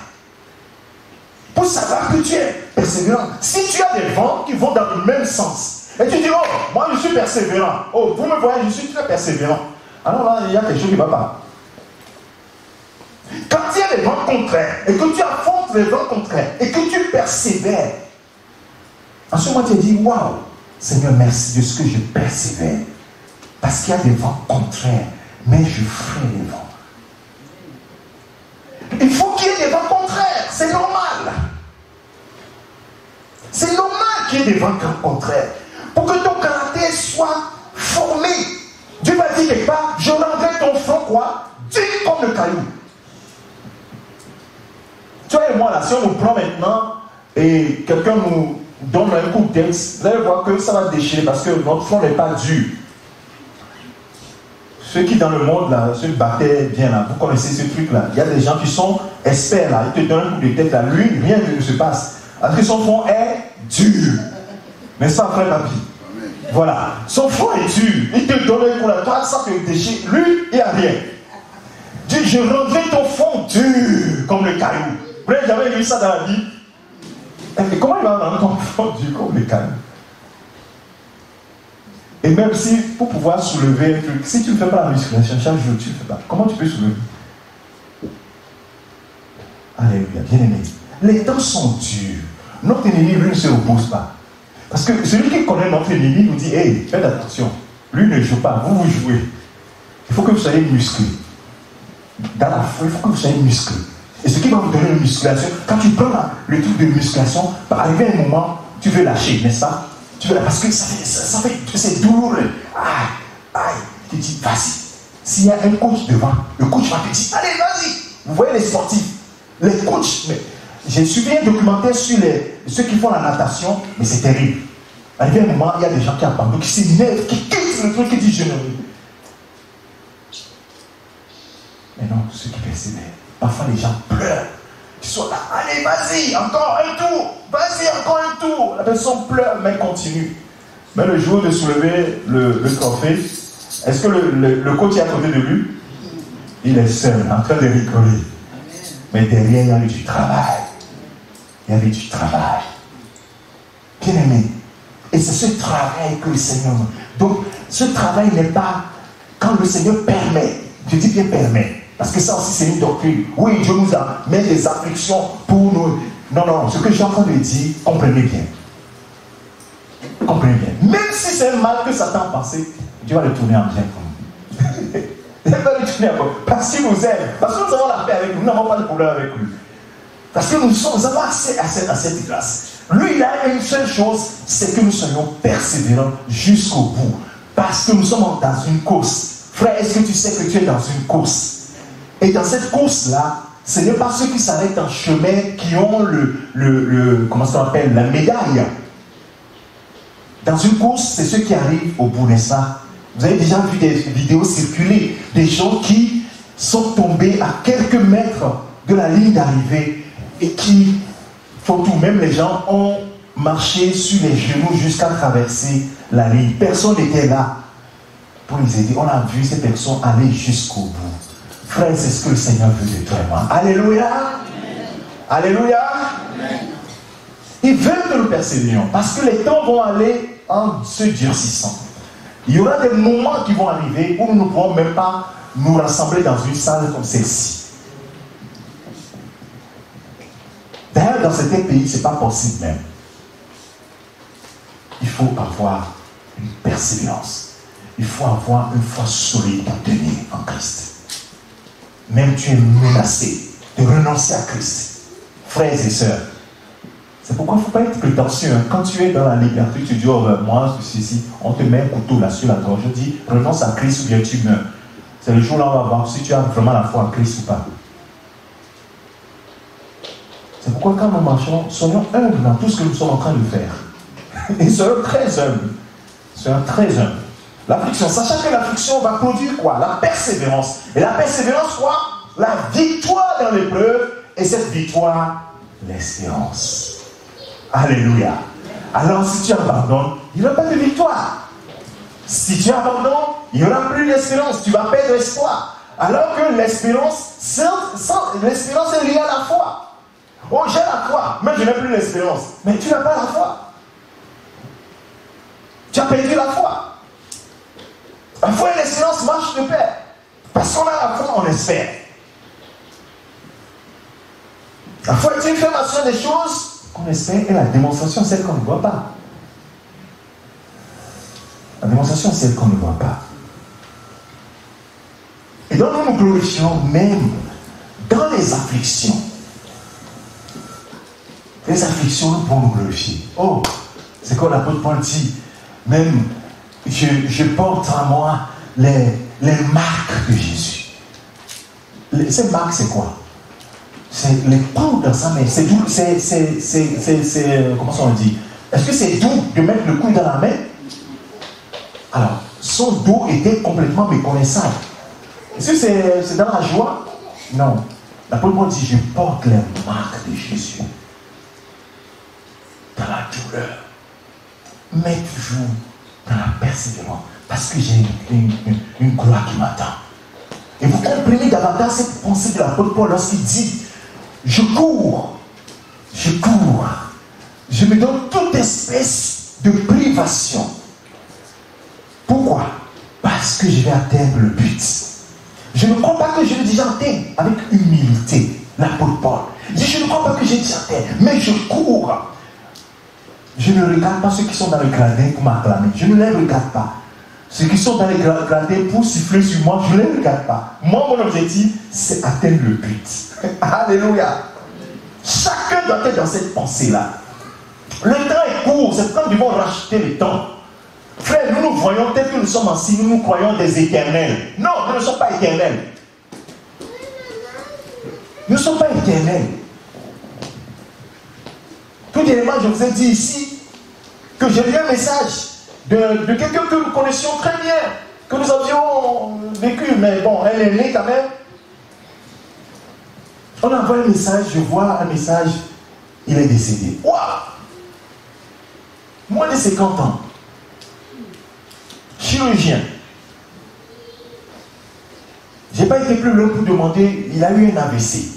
pour savoir que tu es persévérant. Si tu as des vents qui vont dans le même sens, et tu dis, oh, moi je suis persévérant. Oh, vous me voyez, je suis très persévérant. Alors là, il y a quelque chose qui ne va pas. Quand il y a des vents contraires, et que tu affrontes les vents contraires, et que tu persévères, en ce moment tu te dis, waouh, Seigneur, merci de ce que je persévère. Parce qu'il y a des vents contraires, mais je ferai les vents. Il faut qu'il y ait des vents contraires, c'est normal. C'est normal qu'il y ait des vents contraires. Pour que ton caractère soit formé. Dieu m'a dit quelque part, je rendrai ton front quoi? Dur comme le caillou. Tu vois et moi là, si on nous prend maintenant et quelqu'un nous donne un coup de tête, vous allez voir que ça va déchirer parce que notre front n'est pas dur. Ceux qui dans le monde là, se battaient bien là, vous connaissez ce truc là. Il y a des gens qui sont experts là, ils te donnent un coup de tête là, lui, rien ne se passe. Parce que son front est dur. Mais ça, frère Papi. Voilà. Son front est dur. Il te donne un coup là, toi, ça te déchire. Lui, il n'y a rien. Dieu, je rendrai ton front dur comme le caillou. Vous n'avez jamais vu ça dans la vie? Et comment il va rendre ton front dur comme le caillou? Et même si, pour pouvoir soulever un truc, si tu ne fais pas la musculation chaque jour, tu ne fais pas. Comment tu peux soulever? Alléluia, bien aimé. Les temps sont durs. Notre ennemi, lui, ne se repose pas. Parce que celui qui connaît notre ennemi nous dit, hey, faites attention. Lui ne joue pas, vous jouez. Il faut que vous soyez musclé. Dans la foi, il faut que vous soyez musclé. Et ce qui va vous donner une musculation, quand tu prends le truc de musculation, arrivé un moment, tu veux lâcher, n'est-ce pas? Tu veux, parce que c'est douloureux. Aïe. Tu dis, vas-y. S'il y a un coach devant, le coach va te dire, allez, vas-y. Vous voyez les sportifs, les coachs. J'ai suivi un documentaire sur ceux qui font la natation, mais c'est terrible. Arrivé un moment, il y a des gens qui abandonnent, qui s'énervent, qui quittent le truc, qui disent, je ne. Mais non, ceux qui persévèrent. Parfois, les gens pleurent. Ils sont là, allez, vas-y, encore un tour. Vas-y, encore un tour. La personne pleure, mais continue. Mais le jour de soulever le trophée, est-ce que le coach est à côté de lui? Il est seul, en train de rigoler. Mais derrière, il y a eu du travail. Il y avait du travail. Bien aimé. Et c'est ce travail que le Seigneur... Donc, ce travail n'est pas quand le Seigneur permet. Je dis bien permet. Parce que ça aussi, c'est une doctrine. Oui, Dieu nous a mis des afflictions pour nous... Non, ce que je suis en train de dire, comprenez bien. Comprenez bien. Même si c'est un mal que Satan a pensé, Dieu va le tourner en bien pour nous. Il va le tourner en bien. Parce qu'il nous aime. Parce que nous avons la paix avec lui. Nous n'avons pas de problème avec lui. Parce que nous avons accès à cette grâce. Lui, il a une seule chose, c'est que nous soyons persévérants jusqu'au bout. Parce que nous sommes dans une course. Frère, est-ce que tu sais que tu es dans une course? Et dans cette course-là, ce n'est pas ceux qui s'arrêtent en chemin qui ont comment ça s'appelle, la médaille. Dans une course, c'est ceux qui arrivent au bout, n'est-ce pas? Vous avez déjà vu des vidéos circuler, des gens qui sont tombés à quelques mètres de la ligne d'arrivée et qui font tout. Même les gens ont marché sur les genoux jusqu'à traverser la ligne. Personne n'était là pour les aider. On a vu ces personnes aller jusqu'au bout. Frère, c'est ce que le Seigneur veut de toi et moi. Alléluia. Amen. Alléluia. Amen. Il veut que nous persévérions. Parce que les temps vont aller en se durcissant. Il y aura des moments qui vont arriver où nous ne pourrons même pas nous rassembler dans une salle comme celle-ci. D'ailleurs, dans certains pays, ce n'est pas possible même. Il faut avoir une persévérance. Il faut avoir une foi solide pour tenir en Christ. Même tu es menacé de renoncer à Christ. Frères et sœurs, c'est pourquoi il ne faut pas être prétentieux. Quand tu es dans la liberté, tu dis, oh, moi, ceci, on te met un couteau là sur la gorge. Je dis, renonce à Christ ou bien tu meurs. C'est le jour là où on va voir si tu as vraiment la foi en Christ ou pas. C'est pourquoi quand nous marchons, soyons humbles dans tout ce que nous sommes en train de faire. Et soyons très humbles. Soyons très humbles. L'affliction, sachant que l'affliction va produire quoi? La persévérance. Et la persévérance, quoi? La victoire dans l'épreuve. Et cette victoire, l'espérance. Alléluia. Alors, si tu abandonnes, il n'y aura pas de victoire. Si tu abandonnes, il n'y aura plus d'espérance. Tu vas perdre espoir. Alors que l'espérance, l'espérance est liée à la foi. Oh, j'ai la foi, mais je n'ai plus l'espérance. Mais tu n'as pas la foi. Tu as perdu la foi. La foi et l'espérance marchent de pair. Parce qu'on a la foi, on espère. La foi est une affirmation des choses qu'on espère et la démonstration, celle qu'on ne voit pas. La démonstration, c'est celle qu'on ne voit pas. Et donc nous nous glorifions même dans les afflictions. Les afflictions, nous pouvons nous glorifier. Oh, c'est comme l'apôtre Paul dit, même je porte en moi les marques de Jésus. Ces marques, c'est quoi? C'est les coups dans sa main. C'est doux, comment ça on dit? Est-ce que c'est doux de mettre le coude dans la main? Alors, son dos était complètement méconnaissable. Est-ce que c'est dans la joie? Non. L'apôtre Paul dit, je porte les marques de Jésus. Dans la douleur. Mais toujours dans la persévérance. Parce que j'ai une gloire qui m'attend. Et vous comprenez davantage cette pensée de l'apôtre Paul lorsqu'il dit, je cours, je me donne toute espèce de privation. Pourquoi? Parce que je vais atteindre le but. Je ne crois pas que je l'ai déjà atteint avec humilité, l'apôtre Paul. Je ne crois pas que j'ai déjà atteint, mais je cours. Je ne regarde pas ceux qui sont dans le gradin pour m'acclamer. Je ne les regarde pas. Ceux qui sont dans les gradins pour siffler sur moi, je ne les regarde pas. Moi, mon objectif, c'est atteindre le but. Alléluia. Chacun doit être dans cette pensée-là. Le temps est court, c'est quand nous devons racheter le temps. Frère, nous nous voyons tel que nous sommes assis, nous nous croyons des éternels. Non, nous ne sommes pas éternels. Nous ne sommes pas éternels. Tout dernièrement, je vous ai dit ici que j'ai eu un message de quelqu'un que nous connaissions très bien, que nous avions vécu, mais bon, elle est née quand même. On envoie un message, je vois un message, il est décédé. Waouh! Moins de 50 ans. Chirurgien. Je n'ai pas été plus loin pour demander, il a eu un AVC.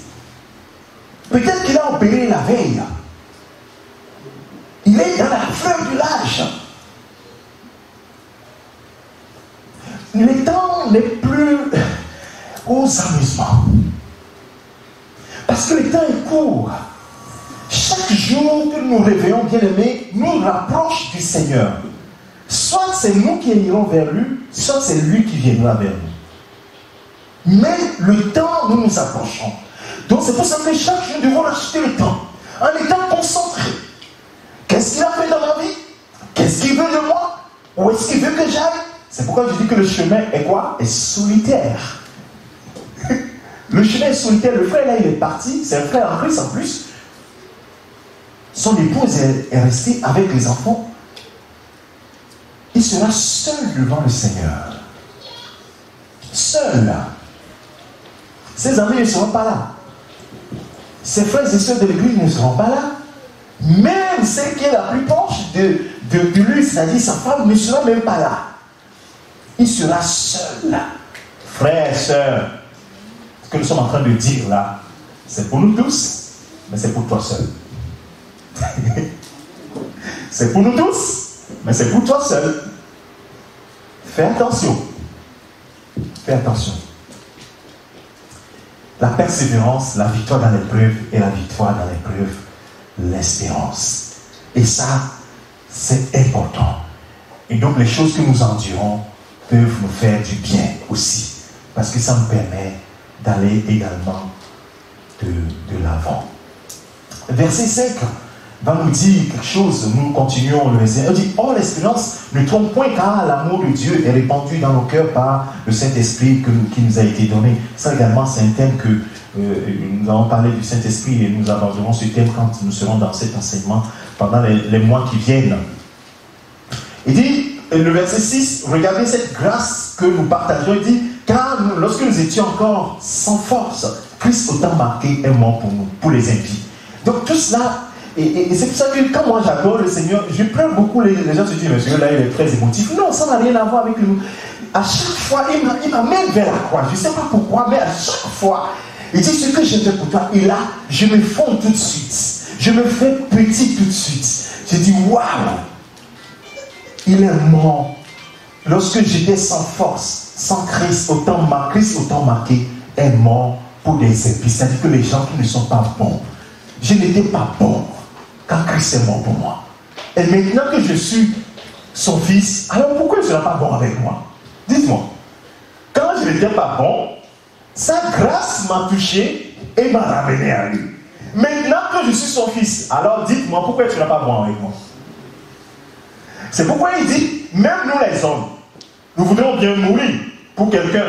Peut-être qu'il a opéré la veille. Il est dans la fleur de l'âge. Le temps n'est plus aux amusements. Parce que le temps est court. Chaque jour que nous nous réveillons, bien-aimés, nous rapproche du Seigneur. Soit c'est nous qui irons vers lui, soit c'est lui qui viendra vers nous. Mais le temps, nous nous approchons. Donc c'est pour ça que chaque jour, nous devons acheter le temps. En étant concentrés. Qu'est-ce qu'il a fait dans ma vie? Qu'est-ce qu'il veut de moi? Où est-ce qu'il veut que j'aille? C'est pourquoi je dis que le chemin est quoi? Est solitaire. Le chemin est solitaire. Le frère là, il est parti. C'est un frère en Christ en plus. Son épouse est restée avec les enfants. Il sera seul devant le Seigneur. Seul là. Ses amis ne seront pas là. Ses frères et sœurs de l'église ne seront pas là. Même celle qui est la plus proche de lui, c'est-à-dire sa femme, ne sera même pas là. Il sera seul là. Frères, sœurs, ce que nous sommes en train de dire là, c'est pour nous tous, mais c'est pour toi seul. C'est pour nous tous, mais c'est pour toi seul. Fais attention. Fais attention. La persévérance, la victoire dans l'épreuve et la victoire dans l'épreuve, l'espérance. Et ça, c'est important. Et donc les choses que nous endurons peuvent nous faire du bien aussi. Parce que ça nous permet d'aller également de l'avant. Verset 5 va nous dire quelque chose. Nous continuons le verset. On dit, oh l'espérance ne trompe point car l'amour de Dieu est répandu dans nos cœurs par le Saint-Esprit qui nous a été donné. Ça également c'est un thème que nous allons parler du Saint-Esprit et nous aborderons ce thème quand nous serons dans cet enseignement pendant les mois qui viennent. Il dit, Et le verset 6, regardez cette grâce que nous partageons. Il dit, car lorsque nous étions encore sans force, Christ autant marqué est mort pour nous, pour les impies. Donc tout cela, et c'est pour ça que quand moi j'adore le Seigneur, je pleure beaucoup, les gens se disent, monsieur, là il est très émotif. Non, ça n'a rien à voir avec nous. À chaque fois, il m'amène vers la croix. Je ne sais pas pourquoi, mais à chaque fois, il dit, ce que j'ai fait pour toi, et là, je me fonds tout de suite. Je me fais petit tout de suite. Je dis, waouh, il est mort. Lorsque j'étais sans force, sans Christ, autant marqué, est mort pour des impies. C'est-à-dire que les gens qui ne sont pas bons, je n'étais pas bon quand Christ est mort pour moi. Et maintenant que je suis son fils, alors pourquoi il ne sera pas bon avec moi? Dites-moi. Quand je n'étais pas bon, sa grâce m'a touché et m'a ramené à lui. Maintenant que je suis son fils, alors dites-moi pourquoi tu n'es pas bon avec moi. C'est pourquoi il dit, même nous les hommes, nous voudrions bien mourir pour quelqu'un.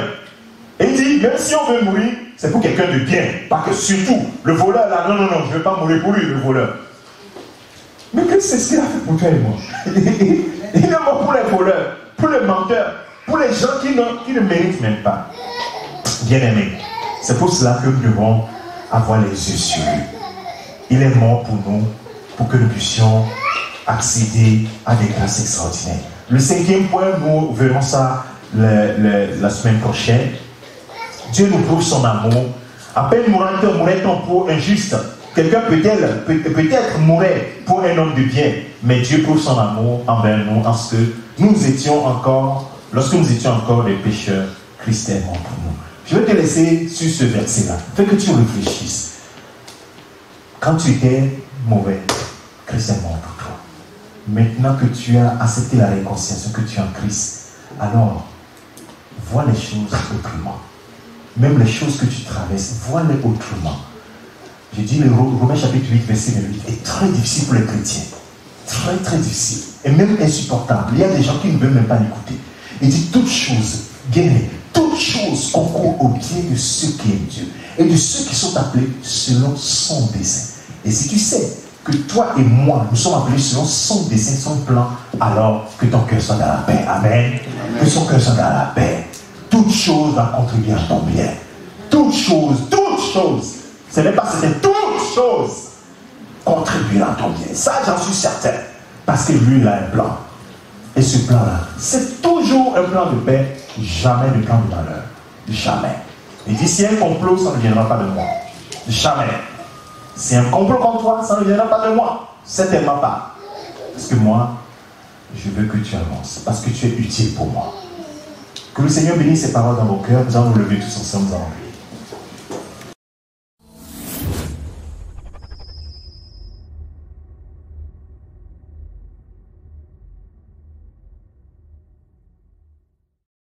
Et il dit, même si on veut mourir, c'est pour quelqu'un de bien. Pas que surtout, le voleur là, non, je ne vais pas mourir pour lui, le voleur. Mais Christ, c'est ce qu'il a fait pour toi et moi. Il est mort pour les voleurs, pour les menteurs, pour les gens qui ne méritent même pas. Bien-aimés, c'est pour cela que nous devons avoir les yeux sur lui. Il est mort pour nous, pour que nous puissions accéder à des grâces extraordinaires. Le cinquième point, nous verrons ça la semaine prochaine. Dieu nous prouve son amour. À peine mourrait-on pour un juste. Quelqu'un peut-être mourrait pour un homme de bien, mais Dieu prouve son amour envers nous, en ce que lorsque nous étions encore des pécheurs, Christ est mort pour nous. Je vais te laisser sur ce verset-là. Fais que tu réfléchisses. Quand tu étais mauvais, Christ est mort pour toi. Maintenant que tu as accepté la réconciliation, que tu es en Christ, alors, vois les choses autrement. Même les choses que tu traverses, vois-les autrement. Je dis le Romains chapitre 8, verset 8 est très difficile pour les chrétiens. Très, très difficile. Et même insupportable. Il y a des gens qui ne veulent même pas l'écouter. Il dit toutes choses, guérir, toutes choses concourent au bien de ceux qui aiment Dieu et de ceux qui sont appelés selon son dessein. Et si tu sais que toi et moi, nous sommes appelés selon son dessein, son plan, alors que ton cœur soit dans la paix. Amen. Que son cœur soit dans la paix. Toutes choses vont contribuer à ton bien. Toutes choses. Ce n'est pas c'était toutes choses contribueront à ton bien. Ça, j'en suis certain. Parce que lui, il a un plan. Et ce plan-là, c'est toujours un plan de paix, jamais de plan de malheur. Jamais. Il dit, si un complot, ça ne viendra pas de moi. Jamais. Si un complot contre toi, ça ne viendra pas de moi. Certainement pas. Parce que moi, je veux que tu avances. Parce que tu es utile pour moi. Que le Seigneur bénisse ses paroles dans vos cœurs. Nous allons nous lever tous ensemble, nous allons prier.